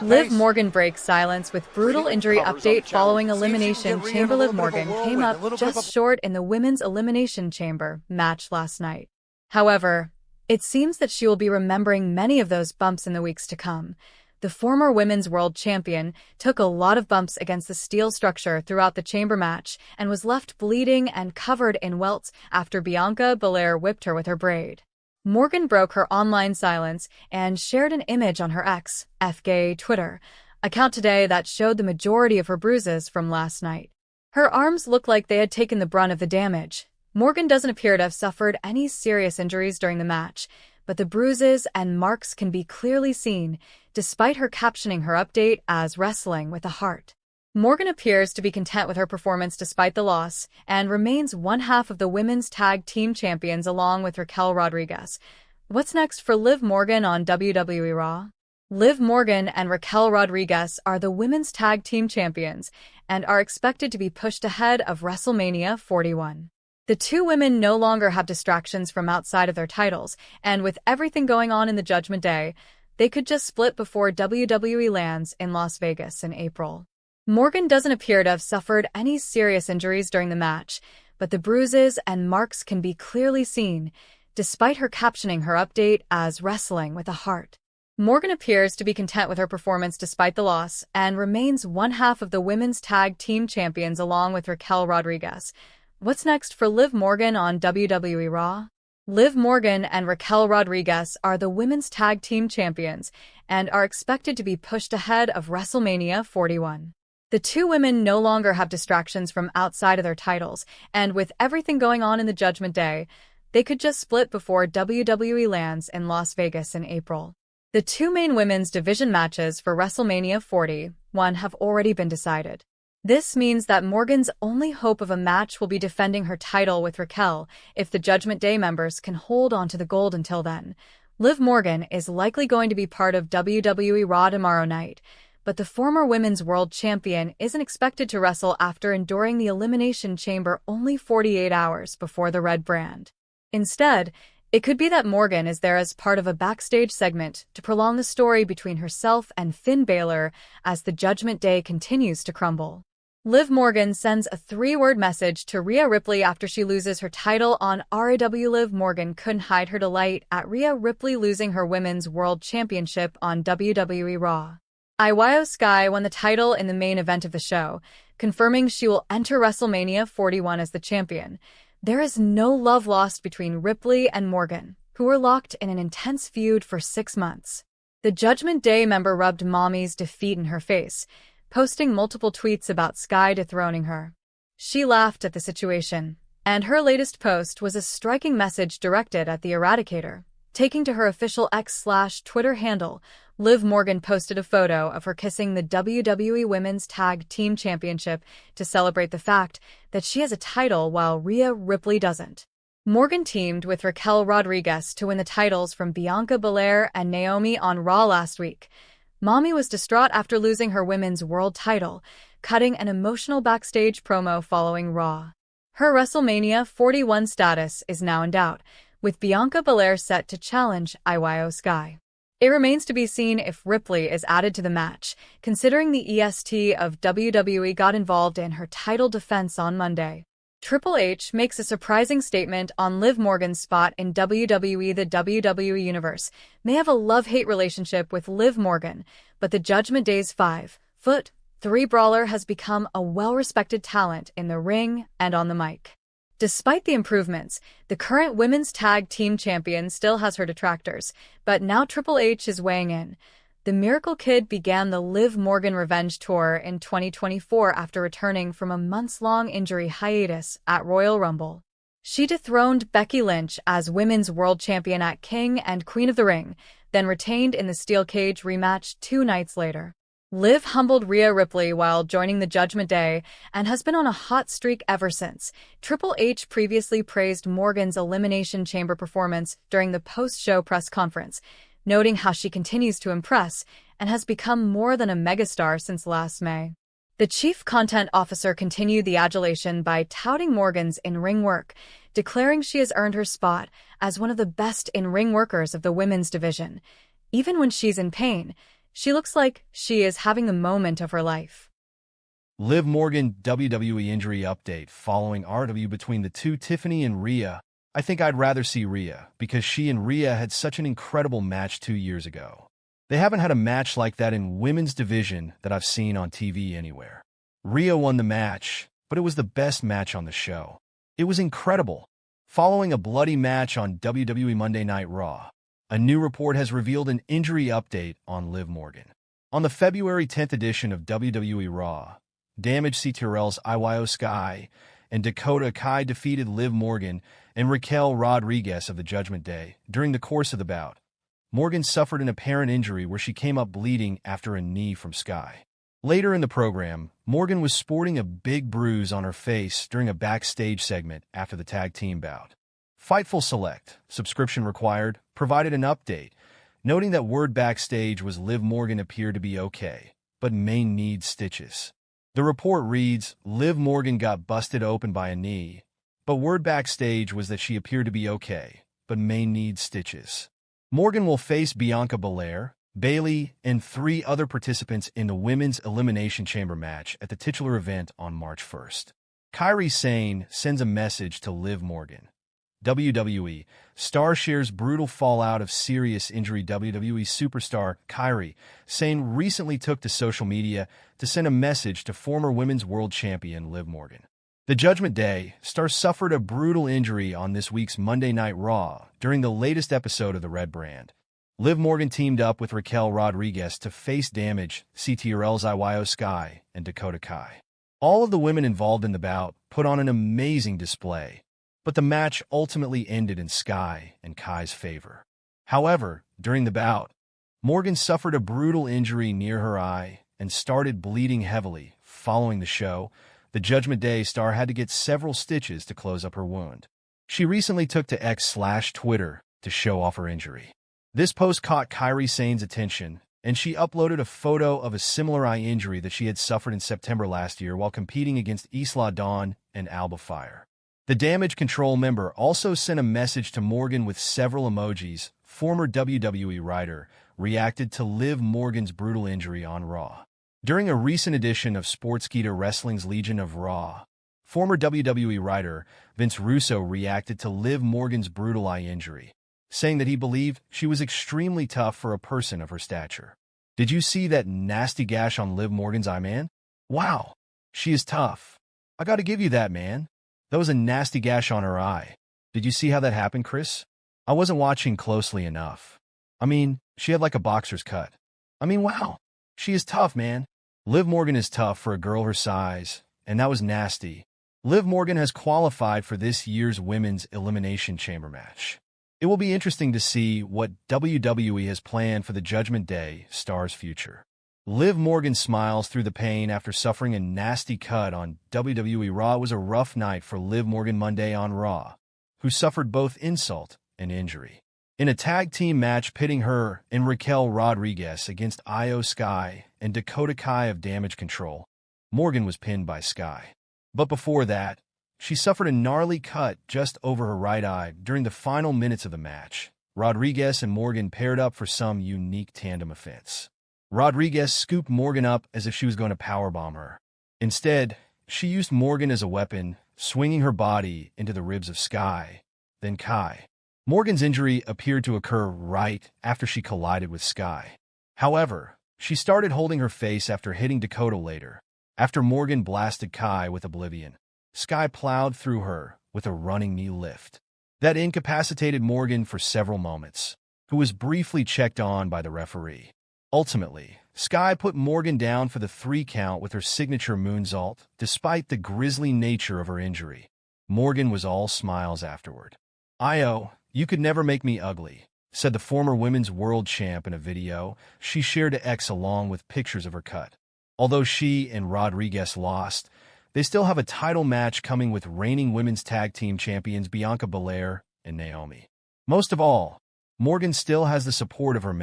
Liv Morgan breaks silence with brutal injury update following Elimination Chamber. Liv Morgan came up just short in the Women's Elimination Chamber match last night. However, it seems that she will be remembering many of those bumps in the weeks to come. The former women's world champion took a lot of bumps against the steel structure throughout the chamber match and was left bleeding and covered in welts after Bianca Belair whipped her with her braid. Morgan broke her online silence and shared an image on her ex-FGay Twitter account today that showed the majority of her bruises from last night. Her arms look like they had taken the brunt of the damage. Morgan doesn't appear to have suffered any serious injuries during the match, but the bruises and marks can be clearly seen, despite her captioning her update as "Wrestling with a Heart." Morgan appears to be content with her performance despite the loss, and remains one half of the women's tag team champions along with Raquel Rodriguez. What's next for Liv Morgan on WWE Raw? Liv Morgan and Raquel Rodriguez are the women's tag team champions, and are expected to be pushed ahead of WrestleMania 41. The two women no longer have distractions from outside of their titles, and with everything going on in the Judgment Day, they could just split before WWE lands in Las Vegas in April. Morgan doesn't appear to have suffered any serious injuries during the match, but the bruises and marks can be clearly seen, despite her captioning her update as "Wrestling with a Heart." Morgan appears to be content with her performance despite the loss, and remains one half of the women's tag team champions along with Raquel Rodriguez. What's next for Liv Morgan on WWE Raw? Liv Morgan and Raquel Rodriguez are the women's tag team champions, and are expected to be pushed ahead of WrestleMania 41. The two women no longer have distractions from outside of their titles, and with everything going on in the Judgment Day, they could just split before WWE lands in Las Vegas in April. The two main women's division matches for WrestleMania 41 have already been decided. This means that Morgan's only hope of a match will be defending her title with Raquel if the Judgment Day members can hold on to the gold until then. Liv Morgan is likely going to be part of WWE Raw tomorrow night, but the former women's world champion isn't expected to wrestle after enduring the Elimination Chamber only 48 hours before the red brand. Instead, it could be that Morgan is there as part of a backstage segment to prolong the story between herself and Finn Balor as the Judgment Day continues to crumble. Liv Morgan sends a 3-word message to Rhea Ripley after she loses her title on RAW. Liv Morgan couldn't hide her delight at Rhea Ripley losing her Women's World Championship on WWE Raw. Io Sky won the title in the main event of the show, confirming she will enter WrestleMania 41 as the champion. There is no love lost between Ripley and Morgan, who were locked in an intense feud for 6 months. The Judgment Day member rubbed Mommy's defeat in her face, posting multiple tweets about Sky dethroning her. She laughed at the situation, and her latest post was a striking message directed at the Eradicator. Taking to her official X/Twitter handle, Liv Morgan posted a photo of her kissing the WWE Women's Tag Team Championship to celebrate the fact that she has a title while Rhea Ripley doesn't. Morgan teamed with Raquel Rodriguez to win the titles from Bianca Belair and Naomi on Raw last week. Mommy was distraught after losing her women's world title, cutting an emotional backstage promo following Raw. Her WrestleMania 41 status is now in doubt, with Bianca Belair set to challenge Io Sky. It remains to be seen if Ripley is added to the match, considering the EST of WWE got involved in her title defense on Monday. Triple H makes a surprising statement on Liv Morgan's spot in WWE. The WWE Universe may have a love-hate relationship with Liv Morgan, but the Judgment Day's 5'3" brawler has become a well-respected talent in the ring and on the mic. Despite the improvements, the current women's tag team champion still has her detractors, but now Triple H is weighing in. The Miracle Kid began the Liv Morgan Revenge Tour in 2024 after returning from a months-long injury hiatus at Royal Rumble. She dethroned Becky Lynch as Women's World Champion at King and Queen of the Ring, then retained in the Steel Cage rematch 2 nights later. Liv humbled Rhea Ripley while joining the Judgment Day and has been on a hot streak ever since. Triple H previously praised Morgan's Elimination Chamber performance during the post-show press conference, noting how she continues to impress and has become more than a megastar since last May. The chief content officer continued the adulation by touting Morgan's in-ring work, declaring she has earned her spot as one of the best in-ring workers of the women's division. Even when she's in pain, She looks like she is having the moment of her life. Liv Morgan WWE injury update following RW between the two. Tiffany and Rhea. I think I'd rather see Rhea because she and Rhea had such an incredible match 2 years ago. They haven't had a match like that in women's division that I've seen on TV anywhere. Rhea won the match, but it was the best match on the show. It was incredible. Following a bloody match on WWE Monday Night Raw, a new report has revealed an injury update on Liv Morgan. On the February 10th edition of WWE Raw, Damage CTRL's Iyo Sky and Dakota Kai defeated Liv Morgan and Raquel Rodriguez of the Judgment Day. During the course of the bout, Morgan suffered an apparent injury where she came up bleeding after a knee from Sky. Later in the program, Morgan was sporting a big bruise on her face during a backstage segment after the tag team bout. Fightful Select, subscription required, provided an update, noting that word backstage was Liv Morgan appeared to be okay, but may need stitches. The report reads, Liv Morgan got busted open by a knee, but word backstage was that she appeared to be okay, but may need stitches. Morgan will face Bianca Belair, Bayley, and 3 other participants in the Women's Elimination Chamber match at the titular event on March 1st. Kairi Sane sends a message to Liv Morgan. WWE star shares brutal fallout of serious injury. WWE superstar Kairi Sane recently took to social media to send a message to former Women's World Champion Liv Morgan. The Judgment Day star suffered a brutal injury on this week's Monday Night Raw during the latest episode of the Red Brand. Liv Morgan teamed up with Raquel Rodriguez to face Damage, CTRL's Iyo Sky, and Dakota Kai. All of the women involved in the bout put on an amazing display, but the match ultimately ended in Sky and Kai's favor. However, during the bout, Morgan suffered a brutal injury near her eye and started bleeding heavily. Following the show, the Judgment Day star had to get several stitches to close up her wound. She recently took to X/Twitter to show off her injury. This post caught Kairi Sane's attention, and she uploaded a photo of a similar eye injury that she had suffered in September last year while competing against Isla Dawn and Alba Fire. The Damage Control member also sent a message to Morgan with several emojis. Former WWE writer reacted to Liv Morgan's brutal injury on Raw. During a recent edition of Sportskeeda Wrestling's Legion of Raw, former WWE writer Vince Russo reacted to Liv Morgan's brutal eye injury, saying that he believed she was extremely tough for a person of her stature. Did you see that nasty gash on Liv Morgan's eye, man? Wow, she is tough. I gotta give you that, man. That was a nasty gash on her eye. Did you see how that happened, Chris? I wasn't watching closely enough. I mean, she had like a boxer's cut. I mean, wow. She is tough, man. Liv Morgan is tough for a girl her size, and that was nasty. Liv Morgan has qualified for this year's Women's Elimination Chamber match. It will be interesting to see what WWE has planned for the Judgment Day star's future. Liv Morgan smiles through the pain after suffering a nasty cut on WWE Raw. It was a rough night for Liv Morgan Monday on Raw, who suffered both insult and injury. In a tag team match pitting her and Raquel Rodriguez against Iyo Sky and Dakota Kai of Damage Control, Morgan was pinned by Sky. But before that, she suffered a gnarly cut just over her right eye during the final minutes of the match. Rodriguez and Morgan paired up for some unique tandem offense. Rodriguez scooped Morgan up as if she was going to powerbomb her. Instead, she used Morgan as a weapon, swinging her body into the ribs of Sky, then Kai. Morgan's injury appeared to occur right after she collided with Sky. However, she started holding her face after hitting Dakota later. After Morgan blasted Kai with Oblivion, Sky plowed through her with a running knee lift. That incapacitated Morgan for several moments, who was briefly checked on by the referee. Ultimately, Sky put Morgan down for the 3 count with her signature moonsault, despite the grisly nature of her injury. Morgan was all smiles afterward. "Iyo, you could never make me ugly," said the former Women's World Champ in a video she shared to X along with pictures of her cut. Although she and Rodriguez lost, they still have a title match coming with reigning Women's Tag Team Champions Bianca Belair and Naomi. Most of all, Morgan still has the support of her man.